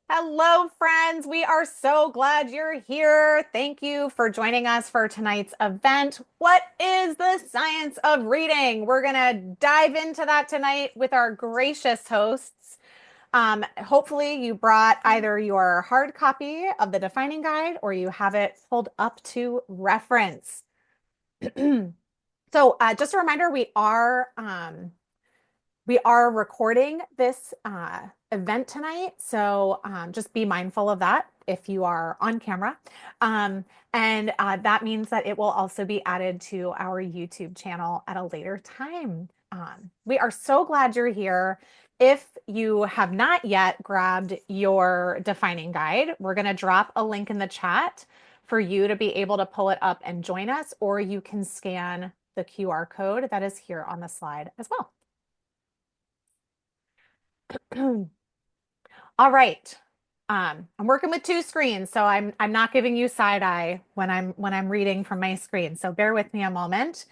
Hello, friends. We are so glad you're here. Thank you for joining us for tonight's event. What is the science of reading? We're going to dive into that tonight with our gracious hosts. Hopefully, you brought either your hard copy of the defining guide or you have it pulled up to reference. Just a reminder, we are recording this event tonight, so just be mindful of that if you are on camera. And that means that it will also be added to our YouTube channel at a later time. We are so glad you're here. If you have not yet grabbed your defining guide, we're going to drop a link in the chat for you to be able to pull it up and join us, or you can scan the QR code that is here on the slide as well. All right. I'm working with two screens, so I'm not giving you side eye when I'm reading from my screen. So bear with me a moment.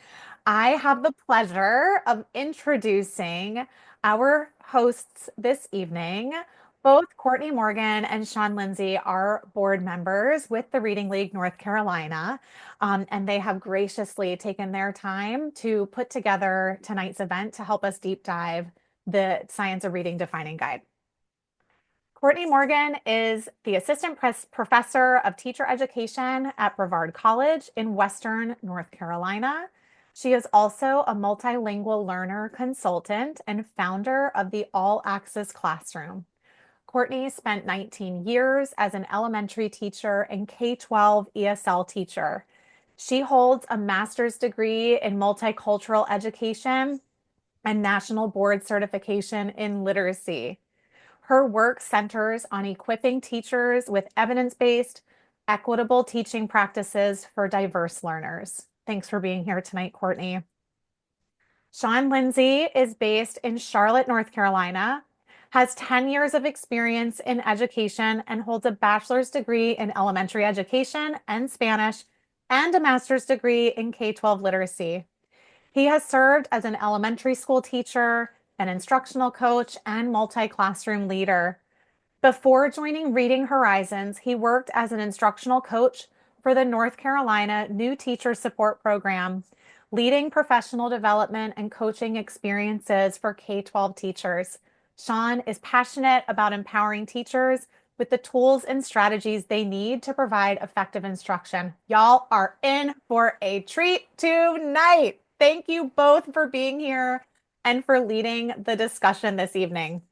I have the pleasure of introducing our hosts this evening. Both Courtney Morgan and Sean Lindsay are board members with the Reading League North Carolina, and they have graciously taken their time to put together tonight's event to help us deep dive the Science of Reading Defining Guide. Courtney Morgan is the Assistant Professor of Teacher Education at Brevard College in Western North Carolina. She is also a multilingual learner consultant and founder of the All Access Classroom. Courtney spent 19 years as an elementary teacher and K-12 ESL teacher. She holds a master's degree in multicultural education and national board certification in literacy. Her work centers on equipping teachers with evidence-based, equitable teaching practices for diverse learners. Thanks for being here tonight, Courtney. Sean Lindsay is based in Charlotte, North Carolina, has 10 years of experience in education, and holds a bachelor's degree in elementary education and Spanish, and a master's degree in K-12 literacy. He has served as an elementary school teacher, an instructional coach, and multi-classroom leader. Before joining Reading Horizons, he worked as an instructional coach for the North Carolina New Teacher Support Program, leading professional development and coaching experiences for K-12 teachers. Sean is passionate about empowering teachers with the tools and strategies they need to provide effective instruction. Y'all are in for a treat tonight. Thank you both for being here and for leading the discussion this evening.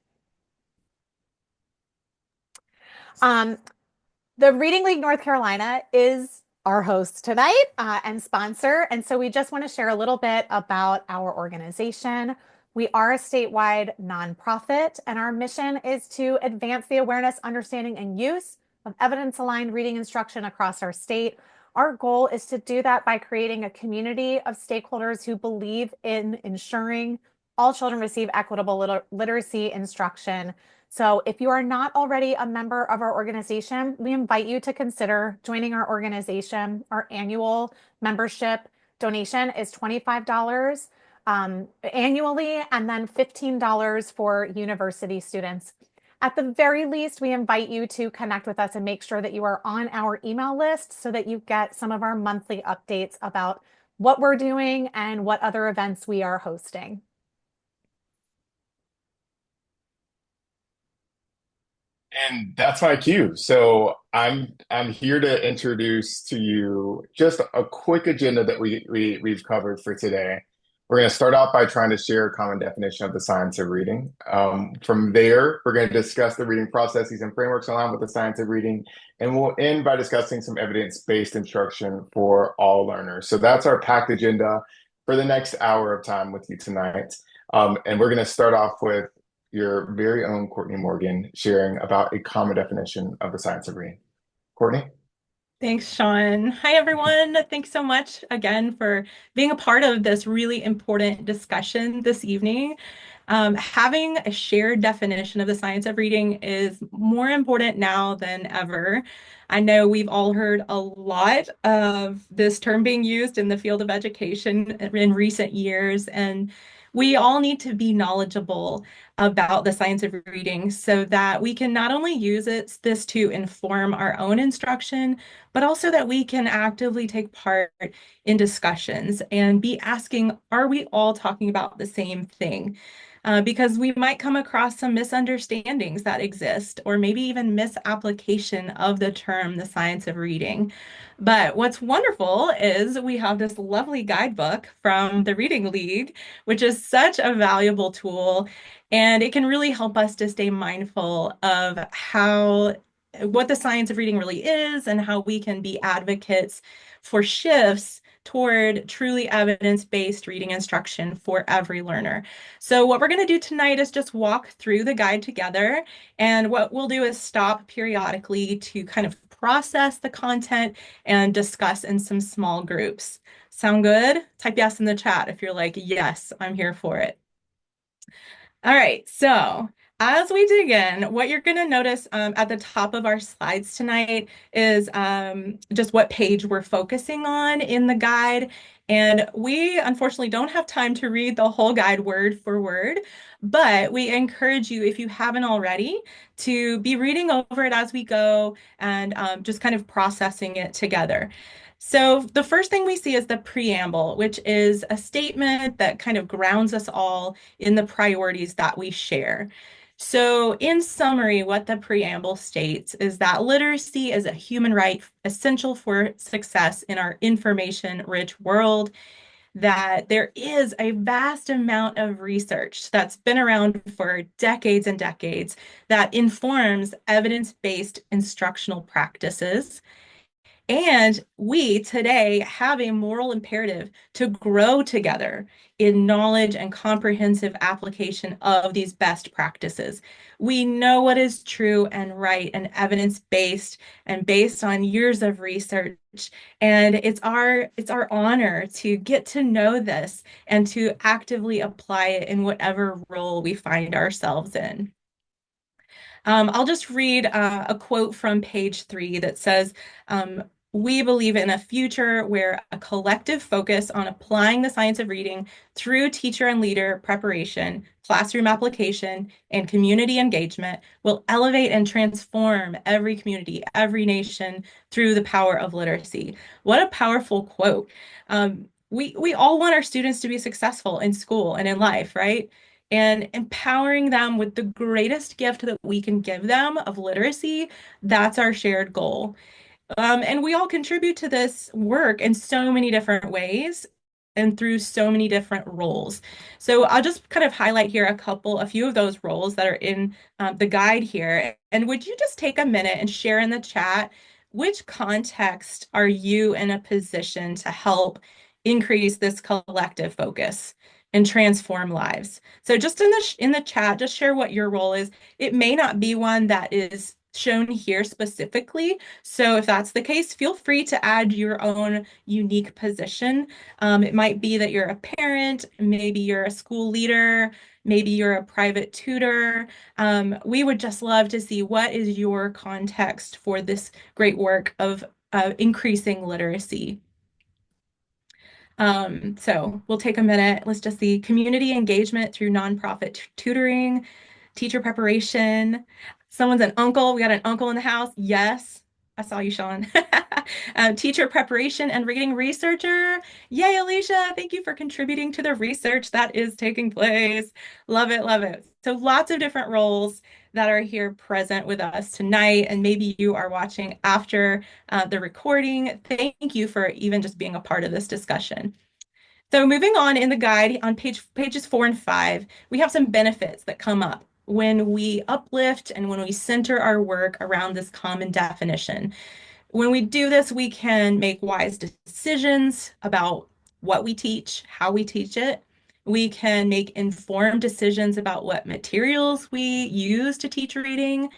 Um, the Reading League North Carolina is our host tonight and sponsor. And so we just want to share a little bit about our organization. We are a statewide nonprofit, and our mission is to advance the awareness, understanding, and use of evidence-aligned reading instruction across our state. Our goal is to do that by creating a community of stakeholders who believe in ensuring all children receive equitable literacy instruction. So if you are not already a member of our organization, we invite you to consider joining our organization. Our annual membership donation is $25 annually, and then $15 for university students. At the very least, we invite you to connect with us and make sure that you are on our email list so that you get some of our monthly updates about what we're doing and what other events we are hosting. And that's my cue. So I'm here to introduce to you just a quick agenda that we've covered for today. We're going to start off by trying to share a common definition of the science of reading. From there, we're going to discuss the reading processes and frameworks aligned with the science of reading, and we'll end by discussing some evidence-based instruction for all learners. So that's our packed agenda for the next hour of time with you tonight. And we're going to start off with your very own Courtney Morgan sharing about a common definition of the science of reading. Courtney? Thanks, Sean. Hi, everyone. Thanks so much again for being a part of this really important discussion this evening. Having a shared definition of the science of reading is more important now than ever. I know we've all heard a lot of this term being used in the field of education in recent years, and we all need to be knowledgeable about the science of reading so that we can not only use this to inform our own instruction, but also that we can actively take part in discussions and be asking, are we all talking about the same thing? Because we might come across some misunderstandings that exist, or maybe even misapplication of the term, the science of reading. But what's wonderful is we have this lovely guidebook from the Reading League, which is such a valuable tool, and it can really help us to stay mindful of what the science of reading really is and how we can be advocates for shifts toward truly evidence-based reading instruction for every learner. So what we're going to do tonight is just walk through the guide together, and what we'll do is stop periodically to kind of process the content and discuss in some small groups. Sound good? Type yes in the chat if you're like, yes, I'm here for it. All right, so as we dig in, what you're going to notice at the top of our slides tonight is just what page we're focusing on in the guide. And we unfortunately don't have time to read the whole guide word for word, but we encourage you, if you haven't already, to be reading over it as we go and just kind of processing it together. So the first thing we see is the preamble, which is a statement that kind of grounds us all in the priorities that we share. So, in summary, what the preamble states is that literacy is a human right essential for success in our information-rich world, that there is a vast amount of research that's been around for decades and decades that informs evidence-based instructional practices, and we today have a moral imperative to grow together in knowledge and comprehensive application of these best practices. We know what is true and right and evidence-based and based on years of research. And it's our honor to get to know this and to actively apply it in whatever role we find ourselves in. I'll just read a quote from page 3 that says, we believe in a future where a collective focus on applying the science of reading through teacher and leader preparation, classroom application, and community engagement will elevate and transform every community, every nation through the power of literacy. What a powerful quote. We all want our students to be successful in school and in life, right? And empowering them with the greatest gift that we can give them of literacy, that's our shared goal. And we all contribute to this work in so many different ways and through so many different roles. So I'll just kind of highlight here a few of those roles that are in the guide here. And would you just take a minute and share in the chat which context are you in a position to help increase this collective focus and transform lives? So just in the chat, just share what your role is. It may not be one that is shown here specifically. So if that's the case, feel free to add your own unique position. It might be that you're a parent, maybe you're a school leader, maybe you're a private tutor. We would just love to see what is your context for this great work of increasing literacy. So we'll take a minute. Let's just see community engagement through nonprofit tutoring, teacher preparation. Someone's an uncle. We got an uncle in the house. Yes, I saw you, Sean. Teacher preparation and reading researcher. Yay, Alicia. Thank you for contributing to the research that is taking place. Love it, love it. So lots of different roles that are here present with us tonight. And maybe you are watching after the recording. Thank you for even just being a part of this discussion. So moving on in the guide on pages 4 and 5, we have some benefits that come up when we uplift and when we center our work around this common definition. When we do this, we can make wise decisions about what we teach, how we teach it. We can make informed decisions about what materials we use to teach reading.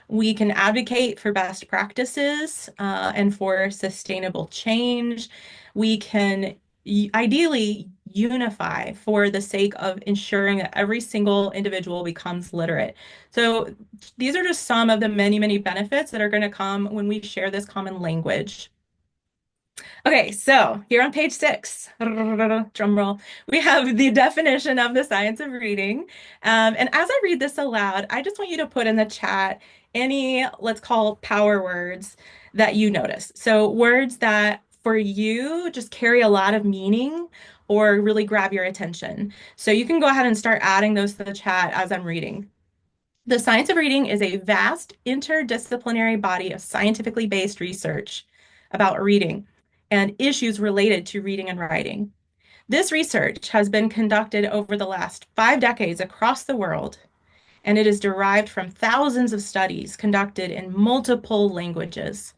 We can advocate for best practices and for sustainable change. We can ideally unify for the sake of ensuring that every single individual becomes literate. So these are just some of the many, many benefits that are going to come when we share this common language. Okay, so here on page 6, drum roll, we have the definition of the science of reading. And as I read this aloud, I just want you to put in the chat any, let's call power words that you notice. So words that for you just carry a lot of meaning or really grab your attention. So you can go ahead and start adding those to the chat as I'm reading. The science of reading is a vast interdisciplinary body of scientifically based research about reading and issues related to reading and writing. This research has been conducted over the last 5 decades across the world, and it is derived from thousands of studies conducted in multiple languages.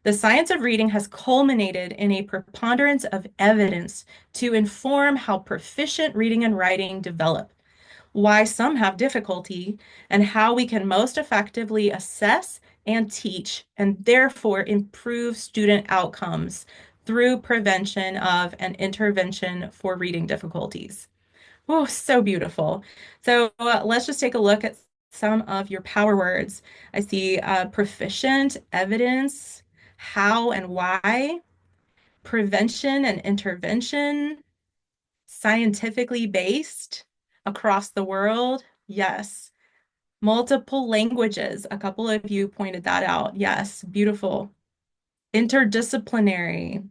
The science of reading has culminated in a preponderance of evidence to inform how proficient reading and writing develop, why some have difficulty, and how we can most effectively assess and teach, and therefore improve student outcomes through prevention of and intervention for reading difficulties. Oh, so beautiful. So let's just take a look at some of your power words. I see proficient, evidence, how and why, prevention and intervention, scientifically based across the world. Yes. Multiple languages. A couple of you pointed that out. Yes. Beautiful. Interdisciplinary.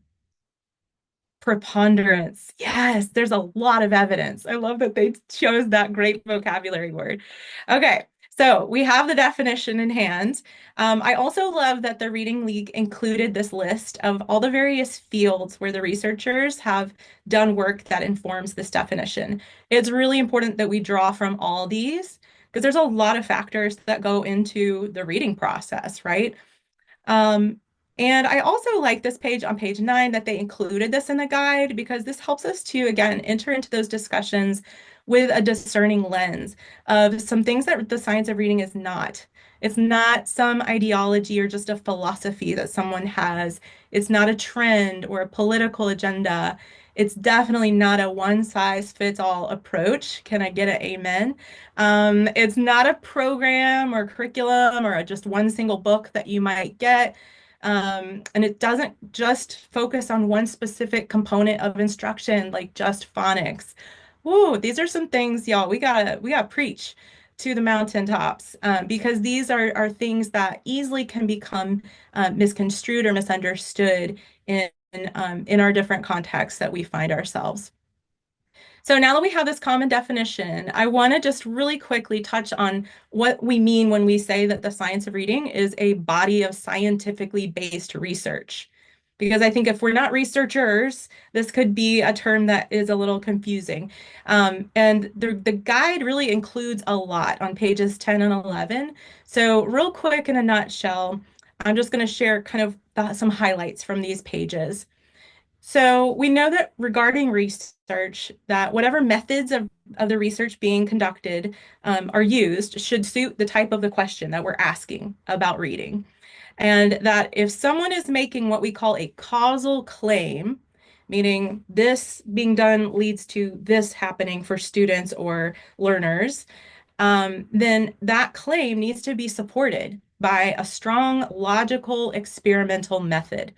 Preponderance. Yes, there's a lot of evidence. I love that they chose that great vocabulary word. Okay, so we have the definition in hand. I also love that the Reading League included this list of all the various fields where the researchers have done work that informs this definition. It's really important that we draw from all these because there's a lot of factors that go into the reading process, right? Um, and I also like this page on page 9 that they included this in the guide because this helps us to, again, enter into those discussions with a discerning lens of some things that the science of reading is not. It's not some ideology or just a philosophy that someone has. It's not a trend or a political agenda. It's definitely not a one size fits all approach. Can I get an amen? It's not a program or curriculum or just one single book that you might get. And it doesn't just focus on one specific component of instruction, like just phonics. Whoa, these are some things, y'all. We gotta preach to the mountaintops because these are things that easily can become misconstrued or misunderstood in our different contexts that we find ourselves. So now that we have this common definition, I want to just really quickly touch on what we mean when we say that the science of reading is a body of scientifically based research. Because I think if we're not researchers, this could be a term that is a little confusing. And the guide really includes a lot on pages 10 and 11. So real quick in a nutshell, I'm just going to share kind of some highlights from these pages. So we know that regarding research, that whatever methods of the research being conducted are used should suit the type of the question that we're asking about reading. And that if someone is making what we call a causal claim, meaning this being done leads to this happening for students or learners, then that claim needs to be supported by a strong, logical, experimental method.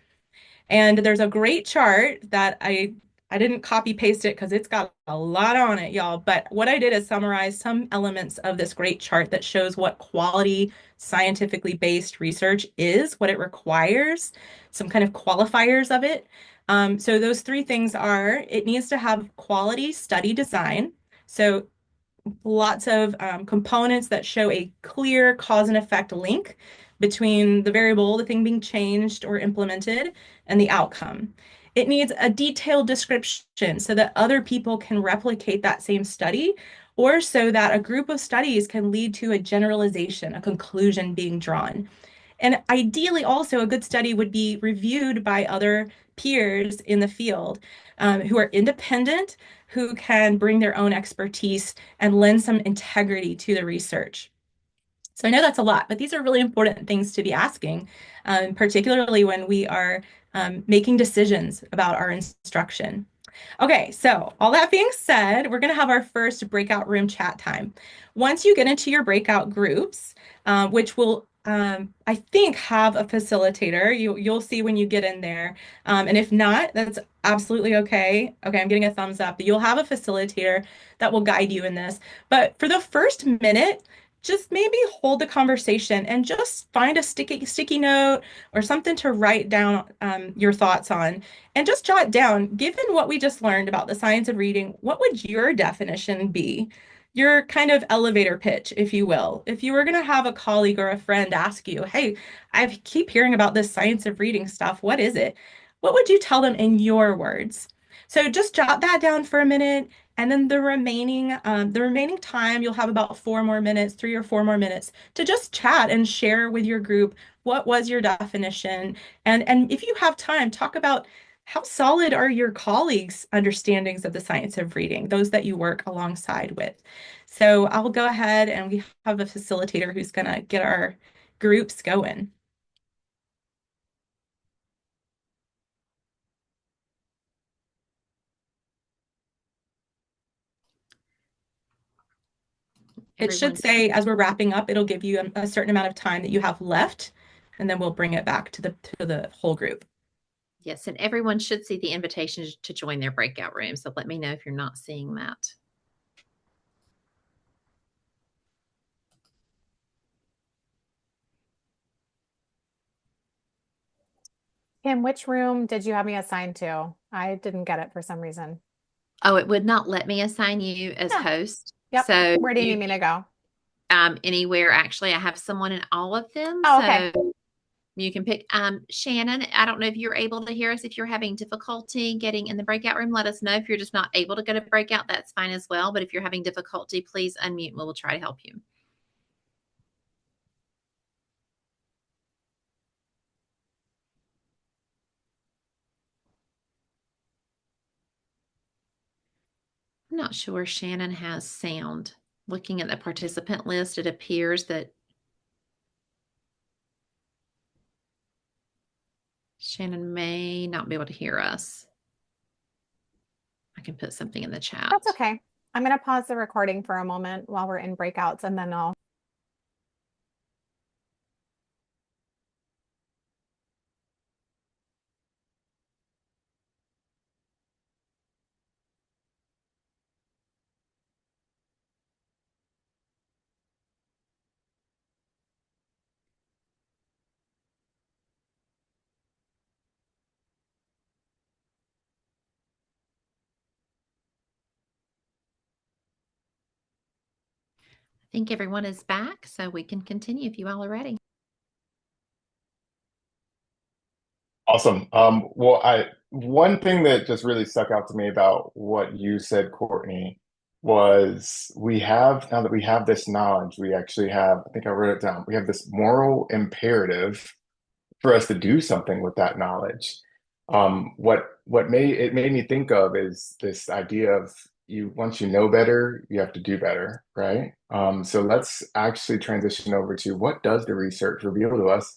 And there's a great chart that I didn't copy paste it because it's got a lot on it, y'all. But what I did is summarize some elements of this great chart that shows what quality scientifically based research is, what it requires, some kind of qualifiers of it. So those three things are it needs to have quality study design. So lots of components that show a clear cause and effect link between the variable, the thing being changed or implemented, and the outcome. It needs a detailed description so that other people can replicate that same study, or so that a group of studies can lead to a generalization, a conclusion being drawn. And ideally, also, a good study would be reviewed by other peers in the field who are independent, who can bring their own expertise and lend some integrity to the research. So I know that's a lot, but these are really important things to be asking, particularly when we are making decisions about our instruction. Okay, so all that being said, we're going to have our first breakout room chat time. Once you get into your breakout groups, which will I think have a facilitator. You'll see when you get in there. And if not, that's absolutely okay. Okay, I'm getting a thumbs up. You'll have a facilitator that will guide you in this. But for the first minute, just maybe hold the conversation and just find a sticky note or something to write down your thoughts on and just jot down, given what we just learned about the science of reading, what would your definition be? Your kind of elevator pitch, if you will. If you were going to have a colleague or a friend ask you, hey, I keep hearing about this science of reading stuff. What is it? What would you tell them in your words? So just jot that down for a minute. And then the remaining time, you'll have about 4 more minutes, 3 or 4 more minutes to just chat and share with your group what was your definition. And if you have time, talk about how solid are your colleagues' understandings of the science of reading, those that you work alongside with. So I'll go ahead and we have a facilitator who's going to get our groups going. It should Everyone, say, as we're wrapping up, it'll give you a certain amount of time that you have left, and then we'll bring it back to the whole group. yes, and everyone should see the invitation to join their breakout room. So let me know if you're not seeing that. Kim, which room did you have me assigned to? I didn't get it for some reason. Oh, it would not let me assign you as Yeah. host. Yep. So Where do you need me to go? anywhere. Actually, I have someone in all of them. Oh, okay. So you can pick Shannon. I don't know if you're able to hear us. If you're having difficulty getting in the breakout room, let us know. If you're just not able to go to breakout, that's fine as well. But if you're having difficulty, please unmute and we'll try to help you. I'm not sure Shannon has sound. Looking at the participant list, it appears that Shannon may not be able to hear us. I can put something in the chat. That's okay. I'm going to pause the recording for a moment while we're in breakouts, and then I'll. I think everyone is back, so we can continue if you all are ready. Awesome. Well, one thing that just really stuck out to me about what you said, Courtney, was now that we have this knowledge, we actually have, I think I wrote it down, we have this moral imperative for us to do something with that knowledge. What made me think of is this idea of you once you know better, you have to do better, right? So let's actually transition over to what does the research reveal to us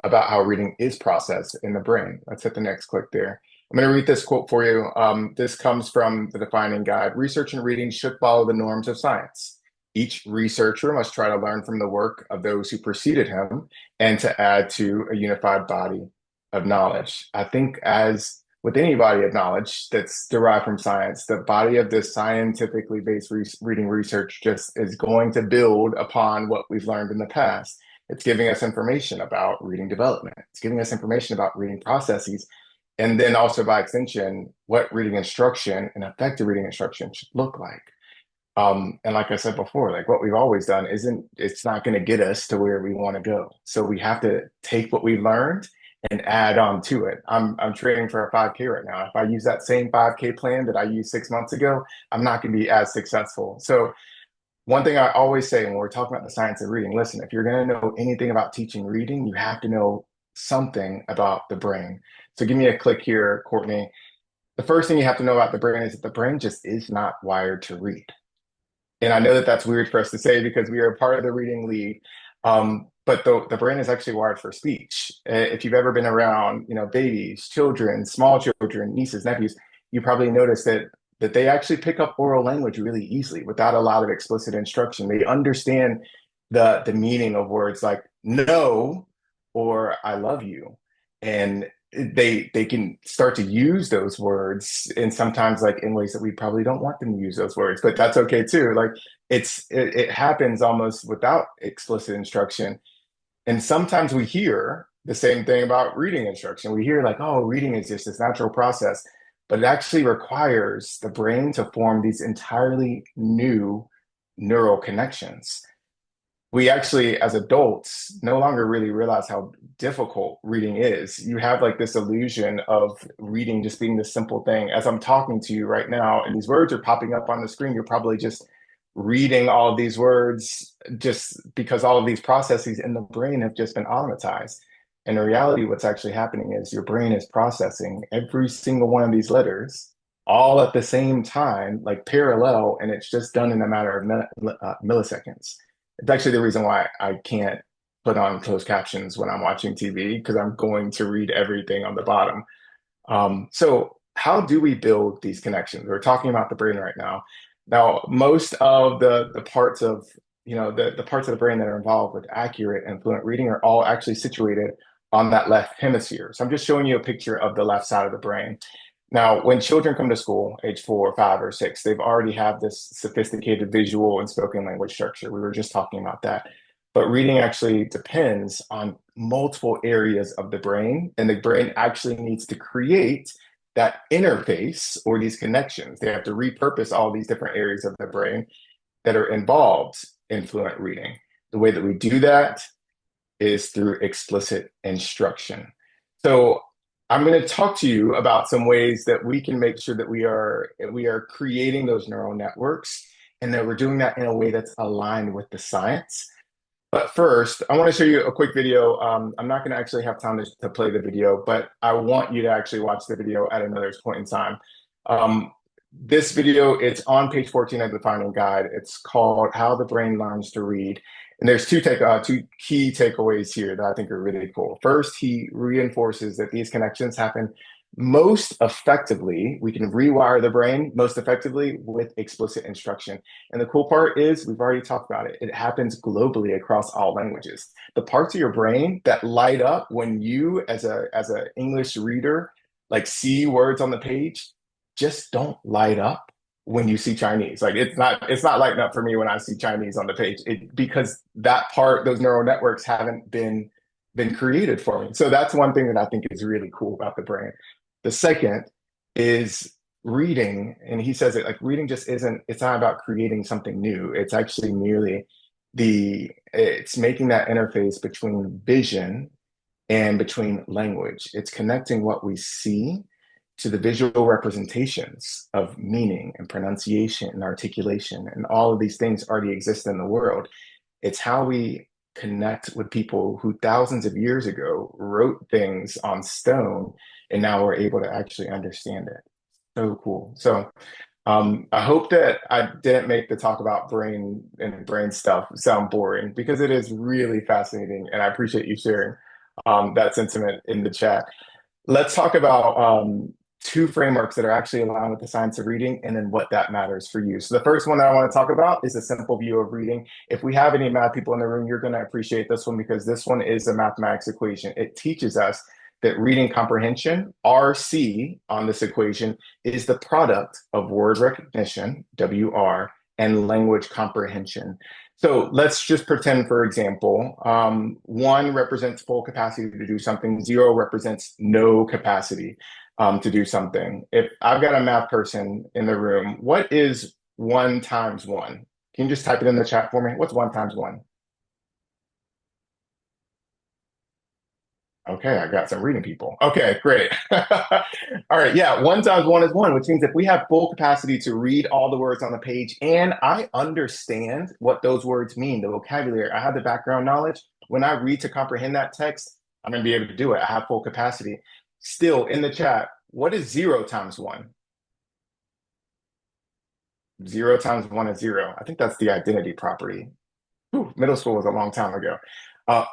about how reading is processed in the brain. Let's hit the next click there. I'm going to read this quote for you. This comes from the Defining Guide. Research and reading should follow the norms of science. Each researcher must try to learn from the work of those who preceded him and to add to a unified body of knowledge. I think, as with any body of knowledge that's derived from science, the body of this scientifically based reading research just is going to build upon what we've learned in the past. It's giving us information about reading development, it's giving us information about reading processes, and then also by extension, what reading instruction and effective reading instruction should look like. And like I said before, like what we've always done it's not going to get us to where we want to go. So we have to take what we learned and add on to it. I'm training for a 5K right now. If I use that same 5K plan that I used 6 months ago, I'm not going to be as successful. So one thing I always say when we're talking about the science of reading, listen, if you're going to know anything about teaching reading, you have to know something about the brain. So give me a click here, Courtney. The first thing you have to know about the brain is that the brain just is not wired to read. And I know that that's weird for us to say because we are a part of the reading league. But the brain is actually wired for speech. If you've ever been around, babies, children, small children, nieces, nephews, you probably notice that they actually pick up oral language really easily without a lot of explicit instruction. They understand the meaning of words like no or I love you. And they can start to use those words and sometimes like in ways that we probably don't want them to use those words, but that's okay too. Like it happens almost without explicit instruction. And sometimes we hear the same thing about reading instruction. We hear like, oh, reading is just this natural process, but it actually requires the brain to form these entirely new neural connections. We actually, as adults, no longer really realize how difficult reading is. You have like this illusion of reading just being this simple thing. As I'm talking to you right now, and these words are popping up on the screen, you're probably just reading all of these words just because all of these processes in the brain have just been automatized. And in reality, what's actually happening is your brain is processing every single one of these letters all at the same time, like parallel, and it's just done in a matter of milliseconds. It's actually the reason why I can't put on closed captions when I'm watching TV because I'm going to read everything on the bottom. So how do we build these connections? We're talking about the brain right now. Now, most of the parts of the parts of the brain that are involved with accurate and fluent reading are all actually situated on that left hemisphere. So I'm just showing you a picture of the left side of the brain. Now, when children come to school, age 4, 5, or 6, they've already have this sophisticated visual and spoken language structure. We were just talking about that. But reading actually depends on multiple areas of the brain, and the brain actually needs to create that interface or these connections. They have to repurpose all these different areas of the brain that are involved in fluent reading. The way that we do that is through explicit instruction. So I'm going to talk to you about some ways that we can make sure that we are creating those neural networks and that we're doing that in a way that's aligned with the science. But first, I want to show you a quick video. I'm not going to actually have time to play the video, but I want you to actually watch the video at another point in time. This video, it's on page 14 of the Finding Guide. It's called How the Brain Learns to Read. And there's two key takeaways here that I think are really cool. First, he reinforces that these connections happen most effectively. We can rewire the brain most effectively with explicit instruction. And the cool part is we've already talked about it. It happens globally across all languages. The parts of your brain that light up when you, as a English reader, like see words on the page, just don't light up when you see Chinese. Like it's not lighting up for me when I see Chinese on the page. Because that part, those neural networks haven't been created for me. So that's one thing that I think is really cool about the brain. The second is reading, and he says it like reading just isn't, it's not about creating something new. It's actually merely it's making that interface between vision and between language. It's connecting what we see to the visual representations of meaning and pronunciation and articulation, and all of these things already exist in the world. It's how we connect with people who thousands of years ago wrote things on stone, and now we're able to actually understand it. So cool. So I hope that I didn't make the talk about brain and brain stuff sound boring because it is really fascinating, and I appreciate you sharing that sentiment in the chat. Let's talk about two frameworks that are actually aligned with the science of reading and then what that matters for you. So the first one that I want to talk about is a simple view of reading. If we have any math people in the room, you're going to appreciate this one because this one is a mathematics equation. It teaches us that reading comprehension, RC on this equation, is the product of word recognition, WR, and language comprehension. So let's just pretend, for example, 1 represents full capacity to do something, 0 represents no capacity to do something. If I've got a math person in the room, what is 1 times 1? Can you just type it in the chat for me? What's 1 times 1? Okay, I got some reading people. Okay, great. All right, yeah, 1 times 1 is 1, which means if we have full capacity to read all the words on the page and I understand what those words mean, the vocabulary, I have the background knowledge, when I read to comprehend that text, I'm going to be able to do it. I have full capacity. Still, in the chat, what is 0 times 1? 0 times 1 is 0. I think that's the identity property. Ooh, middle school was a long time ago.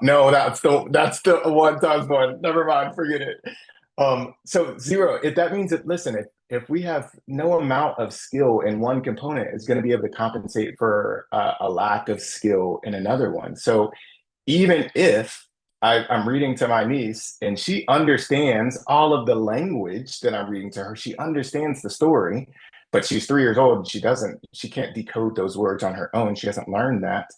No, that's the 1 times 1. Never mind, forget it. So 0, that means that, listen, if we have no amount of skill in one component, it's going to be able to compensate for a lack of skill in another one. So even if I'm reading to my niece and she understands all of the language that I'm reading to her, she understands the story, but she's 3 years old and she can't decode those words on her own. She hasn't learned that.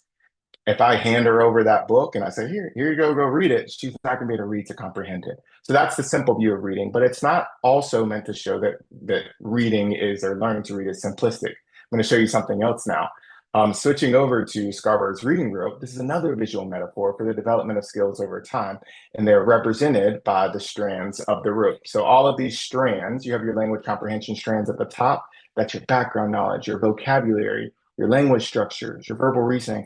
If I hand her over that book and I say, here you go read it, she's not going to be able to read to comprehend it. So that's the simple view of reading, but it's not also meant to show that reading is or learning to read is simplistic. I'm going to show you something else now. Switching over to Scarborough's reading rope, this is another visual metaphor for the development of skills over time, and they're represented by the strands of the rope. So all of these strands, you have your language comprehension strands at the top. That's your background knowledge, your vocabulary, your language structures, your verbal reasoning.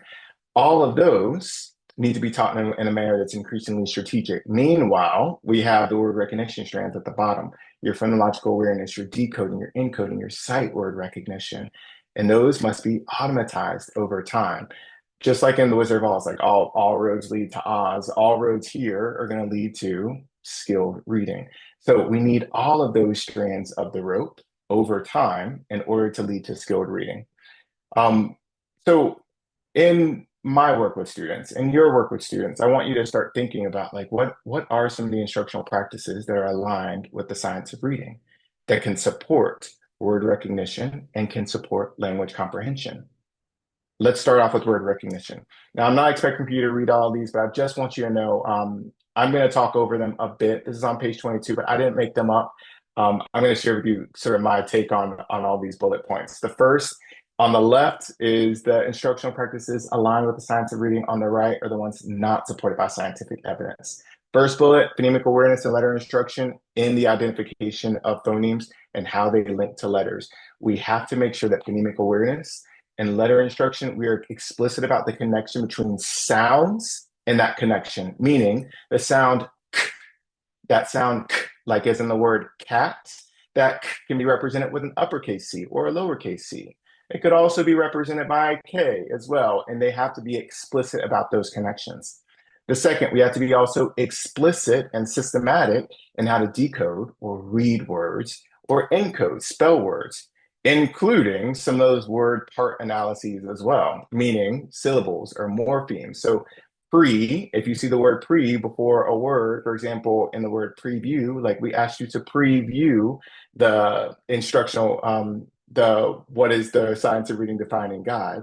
All of those need to be taught in a manner that's increasingly strategic. Meanwhile, we have the word recognition strands at the bottom, your phonological awareness, your decoding, your encoding, your sight word recognition. And those must be automatized over time. Just like in the Wizard of Oz, like all roads lead to Oz, all roads here are going to lead to skilled reading. So we need all of those strands of the rope over time in order to lead to skilled reading. So in my work with students and your work with students, I want you to start thinking about like what are some of the instructional practices that are aligned with the science of reading that can support word recognition and can support language comprehension. Let's start off with word recognition. Now, I'm not expecting for you to read all of these, but I just want you to know I'm going to talk over them a bit. This is on page 22, but I didn't make them up. I'm going to share with you sort of my take on all these bullet points. The first on the left is the instructional practices aligned with the science of reading. On the right are the ones not supported by scientific evidence. First bullet, phonemic awareness and letter instruction in the identification of phonemes and how they link to letters. We have to make sure that phonemic awareness and letter instruction, we are explicit about the connection between sounds and that connection, meaning the sound k, that sound k, like as in the word cat, that k can be represented with an uppercase C or a lowercase c. It could also be represented by a K as well, and they have to be explicit about those connections. The second, we have to be also explicit and systematic in how to decode or read words or encode, spell words, including some of those word part analyses as well, meaning syllables or morphemes. So pre, if you see the word pre before a word, for example, in the word preview, like we asked you to preview the instructional, the what is the science of reading defining guide.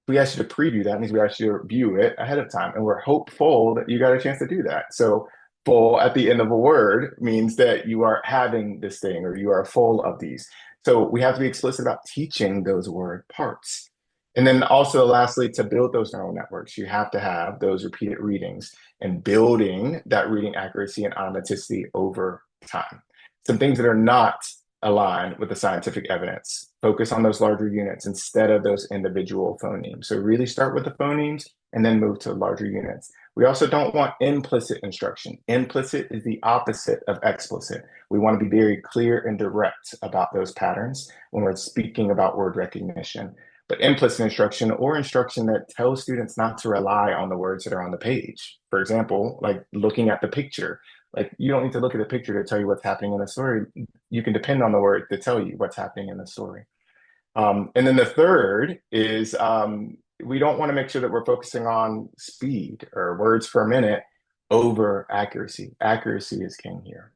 We asked you to preview that means we asked you to view it ahead of time, and we're hopeful that you got a chance to do that. So full at the end of a word means that you are having this thing or you are full of these. So we have to be explicit about teaching those word parts. And then also lastly, to build those neural networks, you have to have those repeated readings and building that reading accuracy and automaticity over time. Some things that are not aligned with the scientific evidence. Focus on those larger units instead of those individual phonemes. So really start with the phonemes and then move to larger units. We also don't want implicit instruction. Implicit is the opposite of explicit. We want to be very clear and direct about those patterns when we're speaking about word recognition. But implicit instruction or instruction that tells students not to rely on the words that are on the page. For example, like looking at the picture. Like you don't need to look at the picture to tell you what's happening in the story. You can depend on the word to tell you what's happening in the story. And then the third is we don't want to make sure that we're focusing on speed or words per minute over accuracy. Accuracy is king here.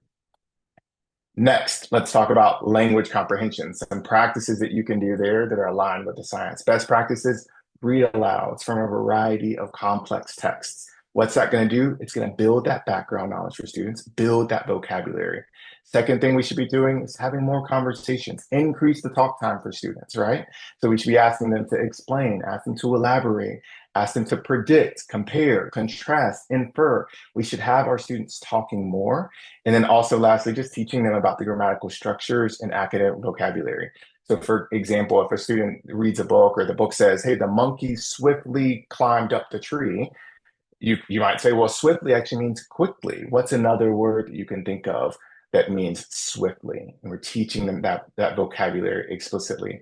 Next, let's talk about language comprehension, some practices that you can do there that are aligned with the science. Best practices, read alouds from a variety of complex texts. What's that going to do? It's going to build that background knowledge for students, build that vocabulary. Second thing we should be doing is having more conversations, increase the talk time for students, right? So we should be asking them to explain, ask them to elaborate, ask them to predict, compare, contrast, infer. We should have our students talking more. And then also lastly, just teaching them about the grammatical structures and academic vocabulary. So for example, if a student reads a book or the book says, hey, the monkey swiftly climbed up the tree, you might say, well, swiftly actually means quickly. What's another word that you can think of that means swiftly? And we're teaching them that vocabulary explicitly.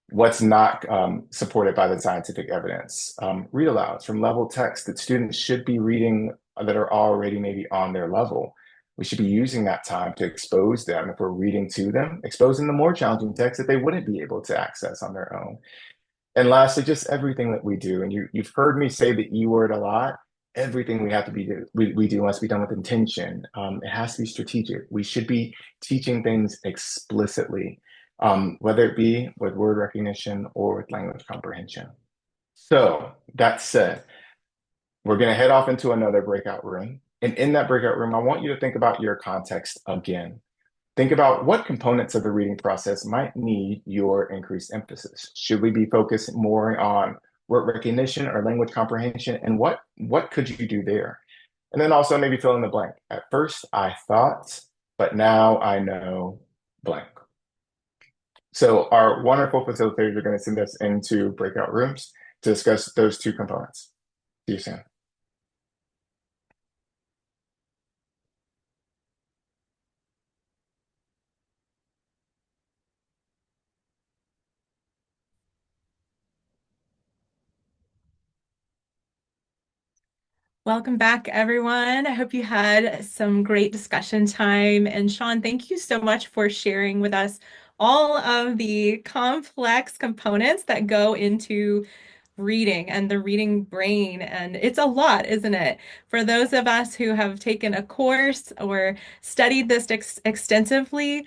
What's not supported by the scientific evidence? Read alouds from level text that students should be reading that are already maybe on their level. We should be using that time to expose them, if we're reading to them, exposing the more challenging text that they wouldn't be able to access on their own. And lastly, just everything that we do. And you've heard me say the E word a lot. everything we do must be done with intention. It has to be strategic. We should be teaching things explicitly, whether it be with word recognition or with language comprehension. So that said, we're going to head off into another breakout room. And in that breakout room, I want you to think about your context again. Think about what components of the reading process might need your increased emphasis. Should we be focused more on word recognition or language comprehension? And what could you do there? And then also maybe fill in the blank. At first, I thought, but now I know blank. So our wonderful facilitators are going to send us into breakout rooms to discuss those two components. See you soon. Welcome back, everyone. I hope you had some great discussion time. And Sean, thank you so much for sharing with us all of the complex components that go into reading and the reading brain. And it's a lot, isn't it? For those of us who have taken a course or studied this extensively,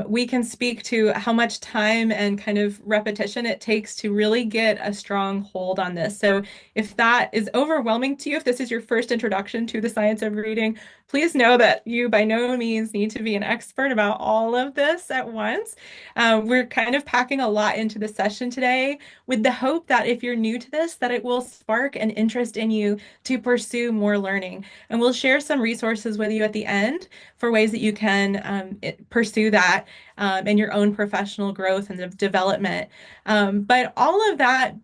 we can speak to how much time and kind of repetition it takes to really get a strong hold on this. So if that is overwhelming to you, if this is your first introduction to the science of reading, please know that you by no means need to be an expert about all of this at once. We're kind of packing a lot into the session today with the hope that if you're new to this, that it will spark an interest in you to pursue more learning. And we'll share some resources with you at the end for ways that you can pursue that in your own professional growth and development. But all of that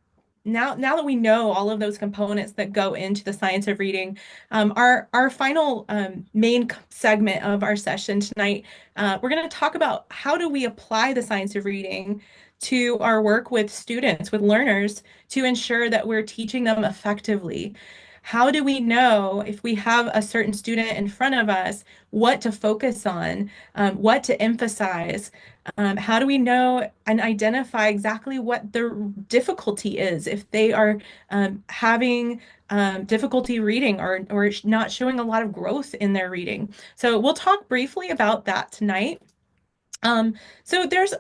now that we know all of those components that go into the science of reading, our final main segment of our session tonight, we're going to talk about how do we apply the science of reading to our work with students, with learners, to ensure that we're teaching them effectively. How do we know if we have a certain student in front of us, what to focus on, what to emphasize? How do we know and identify exactly what their difficulty is if they are having difficulty reading or not showing a lot of growth in their reading? So we'll talk briefly about that tonight. Um, so there's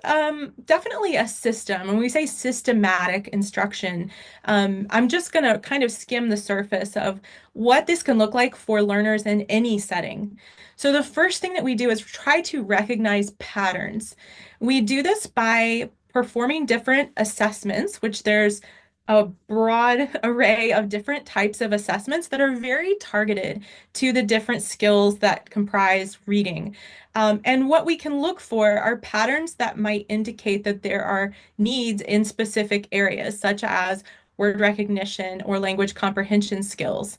definitely a system. When we say systematic instruction, I'm just going to kind of skim the surface of what this can look like for learners in any setting. So the first thing that we do is try to recognize patterns. We do this by performing different assessments, which there's a broad array of different types of assessments that are very targeted to the different skills that comprise reading. And what we can look for are patterns that might indicate that there are needs in specific areas, such as word recognition or language comprehension skills.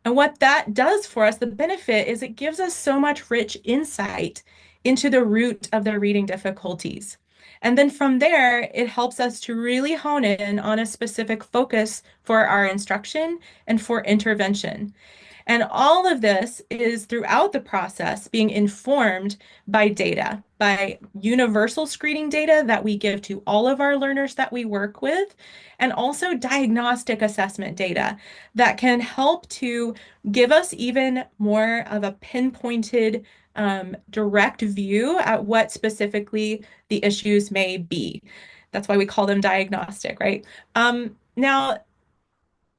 And what that does for us, the benefit is it gives us so much rich insight into the root of their reading difficulties. And then from there, it helps us to really hone in on a specific focus for our instruction and for intervention. And all of this is throughout the process being informed by data, by universal screening data that we give to all of our learners that we work with, and also diagnostic assessment data that can help to give us even more of a pinpointed, direct view at what specifically the issues may be. That's why we call them diagnostic, right? Now,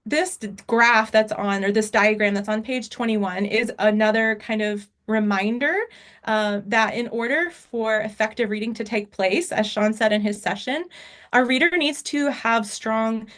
this graph that's on, or this diagram that's on page 21 is another kind of reminder that in order for effective reading to take place, as Sean said in his session, our reader needs to have strong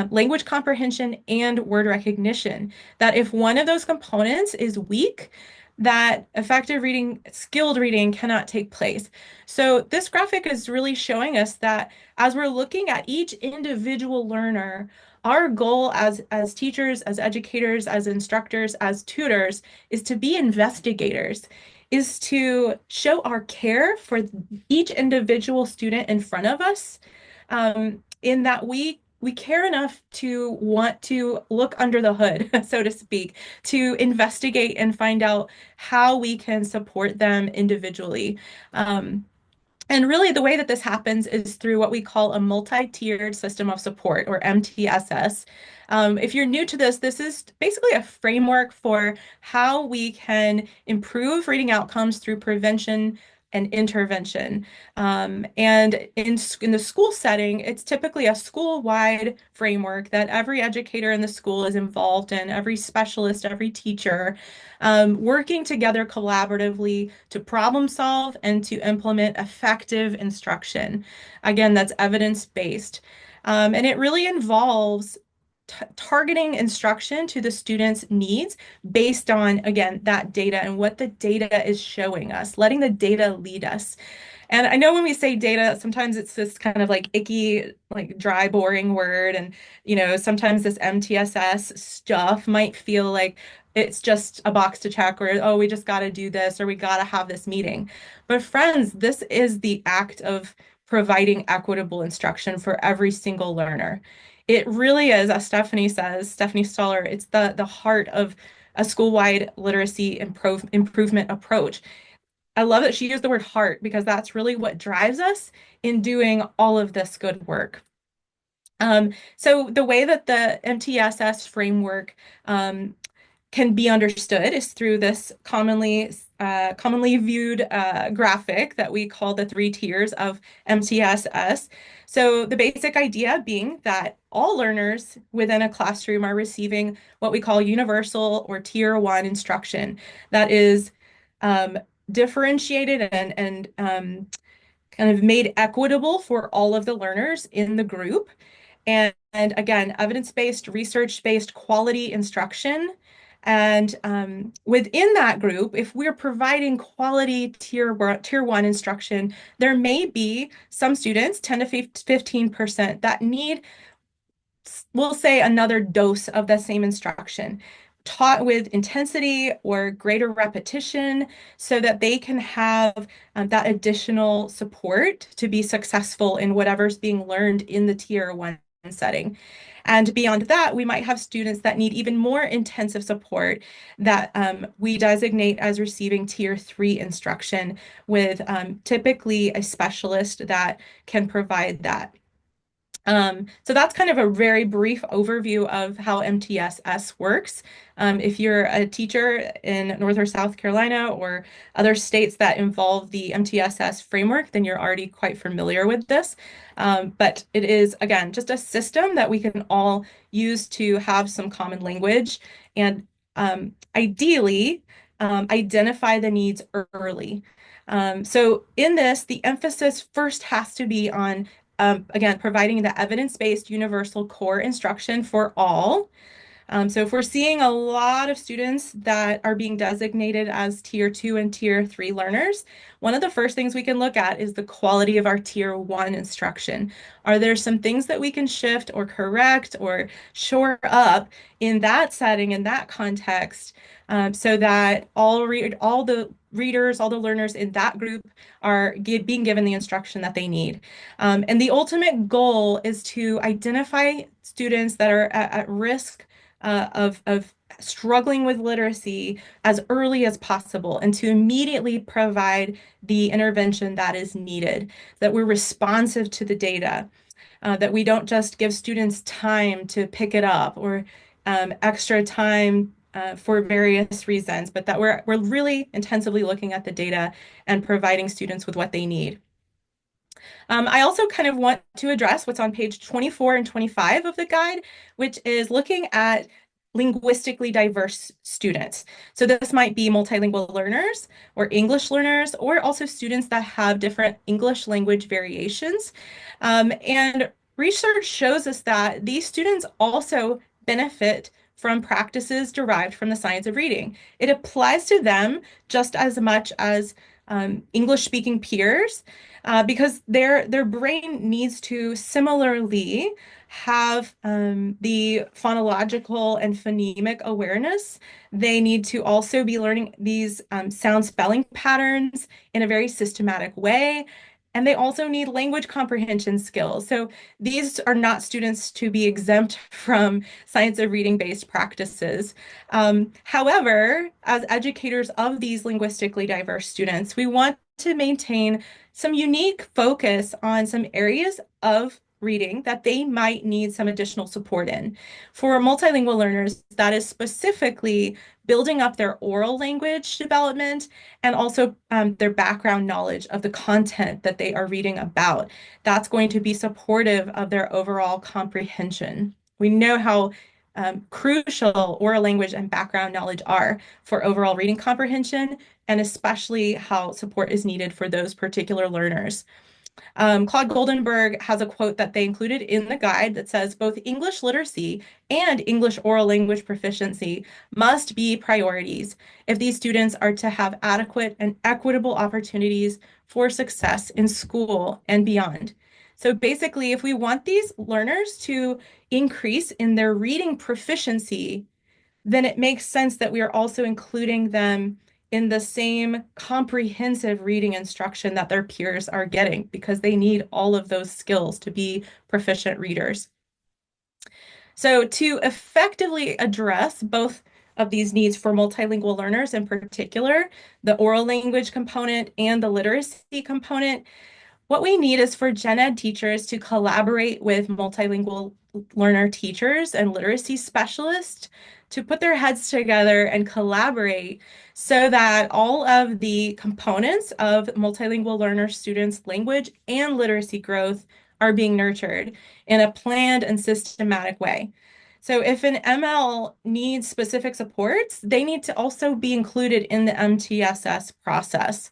language comprehension and word recognition. That if one of those components is weak, that effective reading, skilled reading cannot take place. So this graphic is really showing us that as we're looking at each individual learner, our goal as teachers, as educators, as instructors, as tutors is to be investigators, is to show our care for each individual student in front of us, in that we care enough to want to look under the hood, so to speak, to investigate and find out how we can support them individually. And really, the way that this happens is through what we call a multi-tiered system of support, or MTSS. If you're new to this, this is basically a framework for how we can improve reading outcomes through prevention and intervention. And in the school setting, it's typically a school-wide framework that every educator in the school is involved in, every specialist, every teacher, working together collaboratively to problem solve and to implement effective instruction. Again, that's evidence-based. And it really involves targeting instruction to the student's needs based on, again, that data and what the data is showing us, letting the data lead us. And I know when we say data, sometimes it's this kind of like icky, like dry, boring word. And, sometimes this MTSS stuff might feel like it's just a box to check, or, oh, we just got to do this, or we got to have this meeting. But friends, this is the act of providing equitable instruction for every single learner. It really is, as Stephanie says, Stephanie Stoller, it's the heart of a school-wide literacy improvement approach. I love that she used the word heart because that's really what drives us in doing all of this good work. So the way that the MTSS framework can be understood is through this commonly viewed graphic that we call the three tiers of MTSS. So the basic idea being that all learners within a classroom are receiving what we call universal or tier one instruction that is um, differentiated and kind of made equitable for all of the learners in the group. And again, evidence-based, research-based quality instruction. And within that group, if we're providing quality tier one instruction, there may be some students, 10 to 15%, that need, we'll say, another dose of the same instruction, taught with intensity or greater repetition so that they can have that additional support to be successful in whatever's being learned in the tier one setting. And beyond that, we might have students that need even more intensive support that we designate as receiving tier three instruction with typically a specialist that can provide that. So that's kind of a very brief overview of how MTSS works. If you're a teacher in North or South Carolina or other states that involve the MTSS framework, then you're already quite familiar with this. But it is, again, just a system that we can all use to have some common language and ideally identify the needs early. So in this, the emphasis first has to be on again, providing the evidence-based universal core instruction for all. So if we're seeing a lot of students that are being designated as tier two and tier three learners, one of the first things we can look at is the quality of our tier one instruction. Are there some things that we can shift or correct or shore up in that setting, in that context, so that all the readers, all the learners in that group are being given the instruction that they need. And the ultimate goal is to identify students that are at risk of struggling with literacy as early as possible and to immediately provide the intervention that is needed, that we're responsive to the data, that we don't just give students time to pick it up or extra time for various reasons, but that we're really intensively looking at the data and providing students with what they need. I also kind of want to address what's on page 24 and 25 of the guide, which is looking at linguistically diverse students. So this might be multilingual learners or English learners, or also students that have different English language variations. And research shows us that these students also benefit from practices derived from the science of reading. It applies to them just as much as English speaking peers because their brain needs to similarly have the phonological and phonemic awareness. They need to also be learning these sound spelling patterns in a very systematic way. And they also need language comprehension skills. So these are not students to be exempt from science of reading based practices. However, as educators of these linguistically diverse students, we want to maintain some unique focus on some areas of reading that they might need some additional support in. For multilingual learners, that is specifically building up their oral language development and also their background knowledge of the content that they are reading about. That's going to be supportive of their overall comprehension. We know how crucial oral language and background knowledge are for overall reading comprehension, and especially how support is needed for those particular learners. Claude Goldenberg has a quote that they included in the guide that says both English literacy and English oral language proficiency must be priorities if these students are to have adequate and equitable opportunities for success in school and beyond. So basically, if we want these learners to increase in their reading proficiency, then it makes sense that we are also including them in the same comprehensive reading instruction that their peers are getting because they need all of those skills to be proficient readers. So to effectively address both of these needs for multilingual learners in particular, the oral language component and the literacy component, what we need is for gen ed teachers to collaborate with multilingual learner teachers and literacy specialists to put their heads together and collaborate so that all of the components of multilingual learner students' language and literacy growth are being nurtured in a planned and systematic way. So if an ML needs specific supports, they need to also be included in the MTSS process.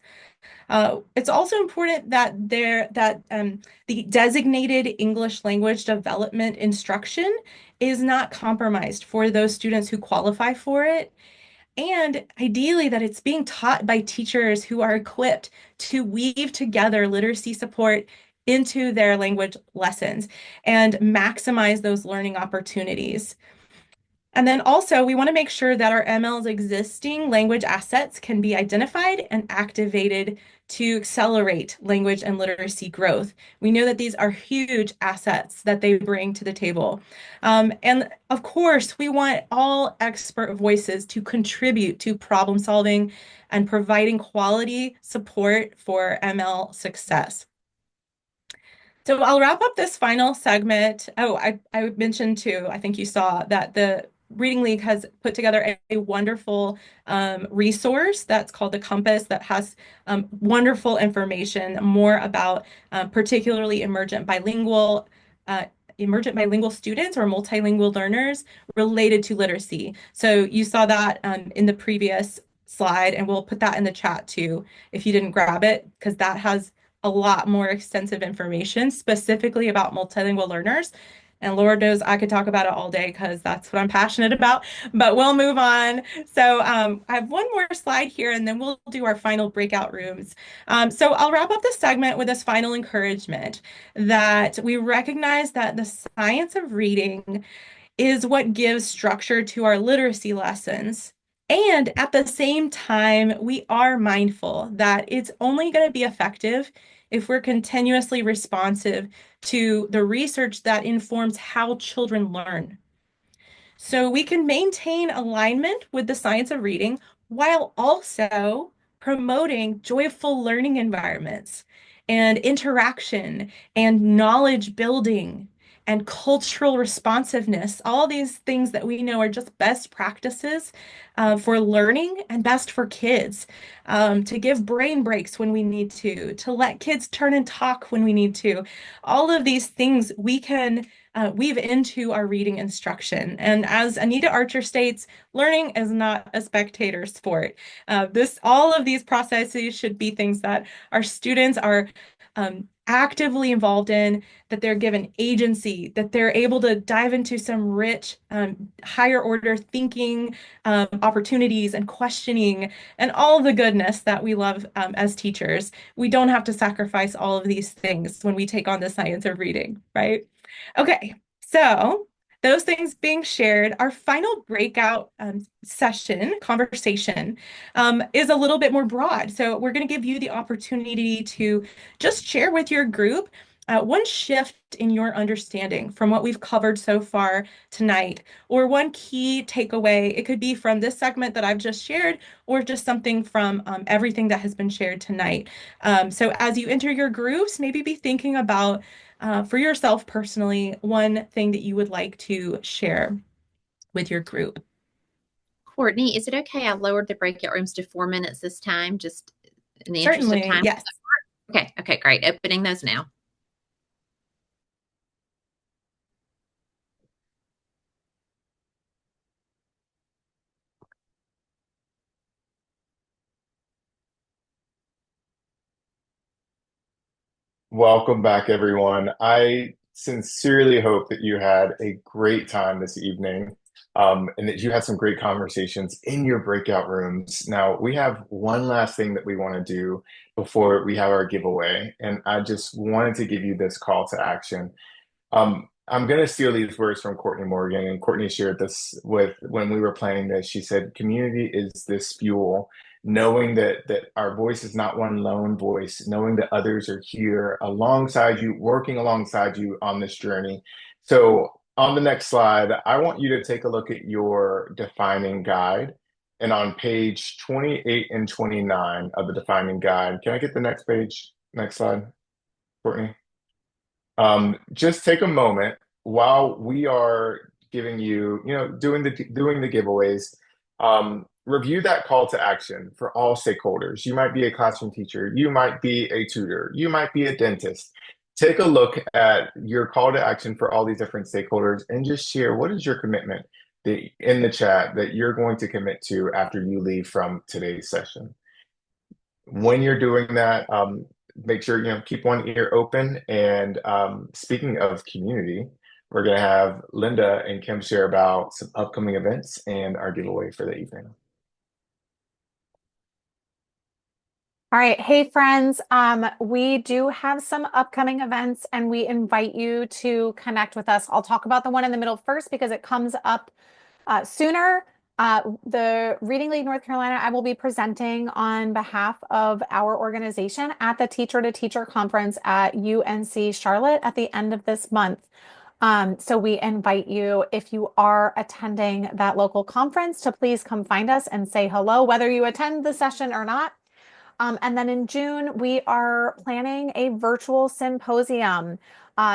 It's also important that the designated English language development instruction is not compromised for those students who qualify for it. And ideally, that it's being taught by teachers who are equipped to weave together literacy support into their language lessons and maximize those learning opportunities. And then also, we want to make sure that our ML's existing language assets can be identified and activated to accelerate language and literacy growth. We know that these are huge assets that they bring to the table. And of course, we want all expert voices to contribute to problem solving and providing quality support for ML success. So I'll wrap up this final segment. Oh, I mentioned too, I think you saw that the Reading League has put together a wonderful resource that's called the Compass that has wonderful information more about particularly emergent bilingual students or multilingual learners related to literacy. So you saw that in the previous slide, and we'll put that in the chat too if you didn't grab it, because that has a lot more extensive information specifically about multilingual learners. And Lord knows I could talk about it all day because that's what I'm passionate about, but we'll move on. So I have one more slide here and then we'll do our final breakout rooms. So I'll wrap up this segment with this final encouragement that we recognize that the science of reading is what gives structure to our literacy lessons. And at the same time, we are mindful that it's only going to be effective if we're continuously responsive to the research that informs how children learn. So we can maintain alignment with the science of reading while also promoting joyful learning environments and interaction and knowledge building and cultural responsiveness, all these things that we know are just best practices for learning and best for kids, to give brain breaks when we need to let kids turn and talk when we need to. All of these things we can weave into our reading instruction. And as Anita Archer states, learning is not a spectator sport. All of these processes should be things that our students are actively involved in, that they're given agency, that they're able to dive into some rich, higher order thinking opportunities and questioning and all the goodness that we love as teachers. We don't have to sacrifice all of these things when we take on the science of reading, right? Okay, so those things being shared, our final breakout conversation, is a little bit more broad. So we're going to give you the opportunity to just share with your group one shift in your understanding from what we've covered so far tonight, or one key takeaway. It could be from this segment that I've just shared, or just something from everything that has been shared tonight. So as you enter your groups, maybe be thinking about for yourself personally, one thing that you would like to share with your group. Courtney, is it okay? I lowered the breakout rooms to 4 minutes this time, just in the interest of Certainly, time. yes. Okay, okay, great. Opening those now. Welcome back, everyone. I sincerely hope that you had a great time this evening, and that you had some great conversations in your breakout rooms. Now, we have one last thing that we want to do before we have our giveaway, and I just wanted to give you this call to action. I'm going to steal these words from Courtney Morgan, and Courtney shared this with when we were playing this. She said, "Community is this fuel, knowing that our voice is not one lone voice, knowing that others are here alongside you, working alongside you on this journey." So, on the next slide, I want you to take a look at your defining guide, and on page 28 and 29 of the defining guide, can I get the next page, next slide, Courtney? Just take a moment while we are giving you, doing the giveaways. Review that call to action for all stakeholders. You might be a classroom teacher, you might be a tutor, you might be a dentist. Take a look at your call to action for all these different stakeholders and just share what is your commitment in the chat that you're going to commit to after you leave from today's session. When you're doing that, make sure keep one ear open. And speaking of community, we're going to have Linda and Kim share about some upcoming events and our giveaway for the evening. All right. Hey, friends. We do have some upcoming events and we invite you to connect with us. I'll talk about the one in the middle first because it comes up sooner. The Reading League North Carolina, I will be presenting on behalf of our organization at the Teacher to Teacher Conference at UNC Charlotte at the end of this month. So we invite you, if you are attending that local conference, to please come find us and say hello, whether you attend the session or not. And then in June, we are planning a virtual symposium.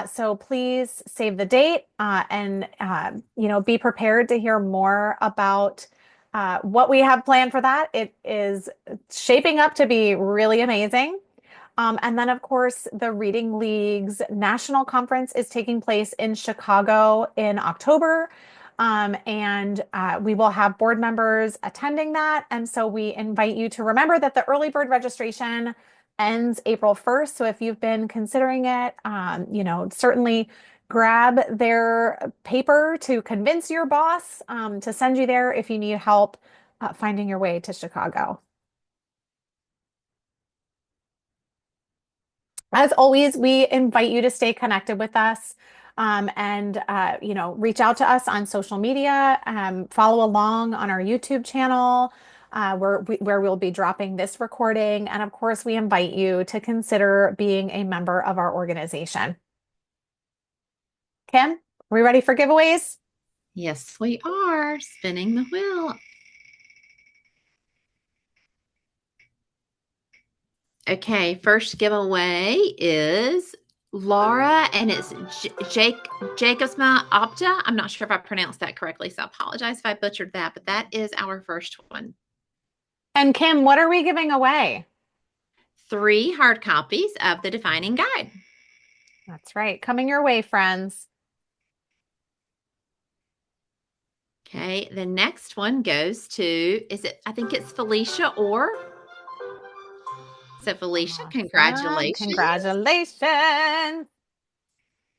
So please save the date and be prepared to hear more about what we have planned for that. It is shaping up to be really amazing. And then, of course, the Reading League's national conference is taking place in Chicago in October. And we will have board members attending that. And so we invite you to remember that the early bird registration ends April 1st. So if you've been considering it, certainly grab their paper to convince your boss to send you there if you need help finding your way to Chicago. As always, we invite you to stay connected with us and reach out to us on social media, follow along on our YouTube channel where we'll be dropping this recording. And of course, we invite you to consider being a member of our organization. Kim, are we ready for giveaways? Yes, we are. Spinning the wheel. Okay, first giveaway is Laura, and it's Jacobsma Opta. I'm not sure if I pronounced that correctly, so I apologize if I butchered that, but that is our first one. And Kim, what are we giving away? 3 hard copies of the Defining Guide. That's right. Coming your way, friends. Okay, the next one goes to, I think it's Felicia Orr. So Felicia, Awesome. congratulations. Congratulations.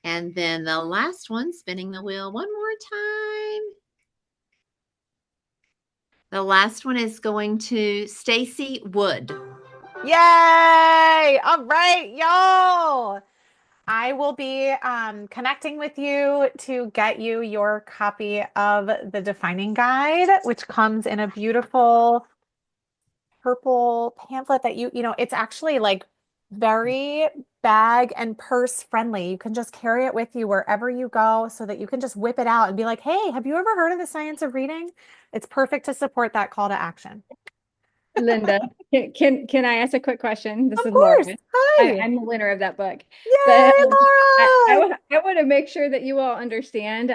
And then the last one, spinning the wheel one more time. The last one is going to Stacy Wood. Yay! All right, y'all. I will be connecting with you to get you your copy of the Defining Guide, which comes in a beautiful purple pamphlet that it's actually like very bag and purse friendly. You can just carry it with you wherever you go so that you can just whip it out and be like, hey, have you ever heard of the science of reading? It's perfect to support that call to action. Linda, can I ask a quick question? This Of is Laura. course. Hi. I'm the winner of that book. But Yay, Laura. I want to make sure that you all understand.